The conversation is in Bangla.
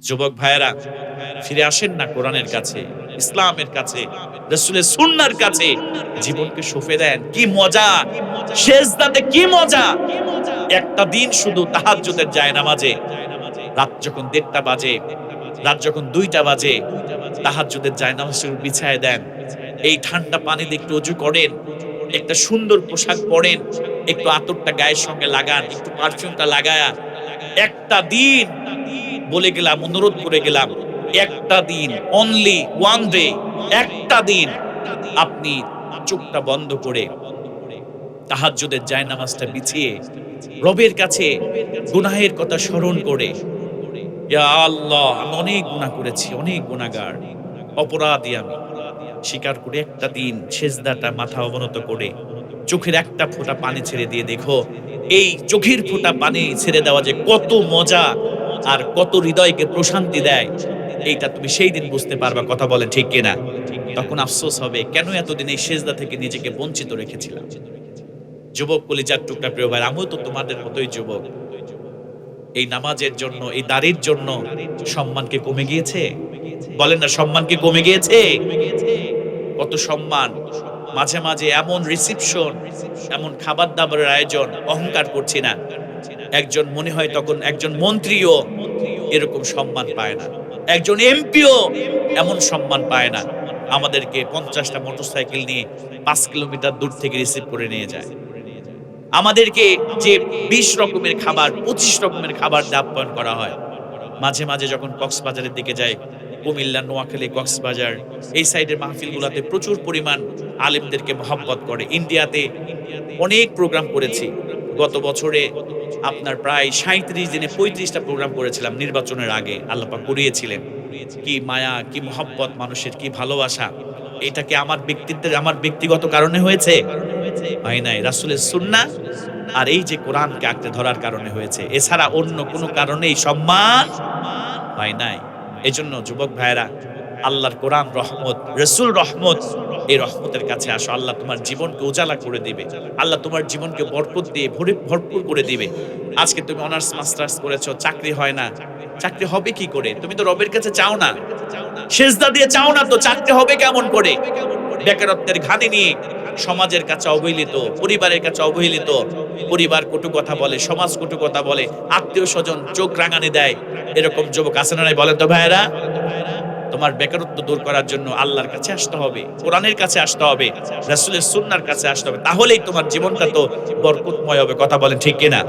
যুবক ভাইয়েরা, ফিরে আসেন না কোরআনের কাছে, ইসলামের কাছে, রাসূলের সুন্নাহর কাছে। জীবনকে সঁপে দেন। কি মজা! সেজদাতে কি মজা! একটা দিন শুধু তাহাজ্জুদের জায়নামাজে, রাত যখন ১:৩০ বাজে, রাত যখন ২টা বাজে, তাহাজ্জুদের জায়নামাজ বিছায় দেন। এই ঠান্ডা পানি দিয়ে একটু অজু করেন, একটা সুন্দর পোশাক পরেন, একটু আতরটা গায়ের সঙ্গে লাগান, একটু পারফিউমটা লাগায়া একটা দিন বলে গেলাম, অনুরোধ করে গেলাম, একটা দিন, অনলি ওয়ান ডে, একটা দিন আপনি চোখটা বন্ধ করে তাহাজ্জুদের জায়নামাজটা বিছিয়ে রবের কাছে গুনাহের কথা স্মরণ করে, ইয়া আল্লাহ, আমি অনেক গুনাহ করেছি, অনেক গুনাহগার, অপরাধী আমি। স্বীকার করে একটা দিন সেজদাটা মাথা অবনত করে চোখের একটা ফোঁটা পানি ছেড়ে দিয়ে দেখো, এই চোখের ফোঁটা পানি ছেড়ে দেওয়া যে কত মজা আর কত হৃদয়কে প্রশান্তি দেয়, এইটা তুমি সেই দিন বুঝতে পারবা। কথা বলেন ঠিক কিনা? তখন আফসোস হবে, কেন এতদিন এই সেজদা থেকে নিজেকে বঞ্চিত রেখেছিলাম। যুবক কলিজার টুকরা প্রিয় ভাই, আমিও তো তোমাদের মতোই যুবক। এই নামাজের জন্য, এই দাড়ির জন্য সম্মান কি কমে গিয়েছে? বলেন না, সম্মান কি কমে গিয়েছে? কত সম্মান! মাঝে, মাঝে এমন রিসিপশন, এমন খাবার-দাবারের আয়োজন, অহংকার করছি না। একজন মনে হয় তখন একজন মন্ত্রীও এরকম সম্মান পায় না। একজন এমপিও এমন সম্মান পায় না। আমাদেরকে ৫০ টা মোটরসাইকেল নিয়ে ৫ কিলোমিটার দূর থেকে রিসিভ করে নিয়ে যায়। আমাদেরকে যে ২০ রকমের খাবার, ২৫ রকমের খাবার দিয়ে আপ্যায়ন করা হয়। মাঝে, মাঝে যখন কক্সবাজারের দিকে যাই, কুমিল্লা, নোয়াখালী, কক্সবাজার এই সাইডের মাহফিলগুলাতে প্রচুর পরিমাণ আলেমদেরকে মহব্বত করে। ইন্ডিয়াতে অনেক প্রোগ্রাম করেছি। গত বছরে আপনার প্রায় ৩৭ দিনে ৩৫ টা প্রোগ্রাম করেছিলাম নির্বাচনের আগে। আল্লাহ পাক করিয়েছিলেন। কি মায়া, কি মহব্বত, মানুষের কি ভালোবাসা। এটা কি আমার ব্যক্তিগত কারণে হয়েছে? হয় নাই। রাসূলের সুন্নাহ আর এই যে কোরআনকে আঁকড়ে ধরার কারণে হয়েছে। এছাড়া অন্য কোনো কারণে এই সম্মান হয় নাই। এজন্য যুবক ভাইয়েরা, আল্লাহর কোরআন রহমত, রাসূল রহমত। এই রহমতের কাছে আসো। আল্লাহ তোমার জীবনকে উজালা করে দিবে। আল্লাহ তোমার জীবনকে বরকত দিয়ে ভরপুর করে দিবে। আজকে তুমি অনার্স মাস্টার্স করেছো, চাকরি হয় না। চাকরি হবে কি করে? তুমি তো রবের কাছে চাও না। সেজদা দিয়ে চাও না, তো চাকরি হবে কেমন করে? বেকারত্বের ঘানি নিয়ে সমাজের কাছে অবহেলিত, পরিবারের কাছে অবহেলিত। পরিবার কটু কথা বলে, সমাজ কটু কথা বলে, আত্মীয়-স্বজন চোখ রাঙানি দেয়। এরকম যুবক আছে না নাই বলেন তো ভাইয়েরা? তোমার বেকারত্ব দূর করার জন্য আল্লাহর কাছে আসতে হবে, কোরআনের কাছে আসতে হবে, রাসূলের সুন্নাহর কাছে আসতে হবে। তাহলেই তোমার জীবনটা তো বরকতময় হবে। কথা বলেন ঠিক কিনা?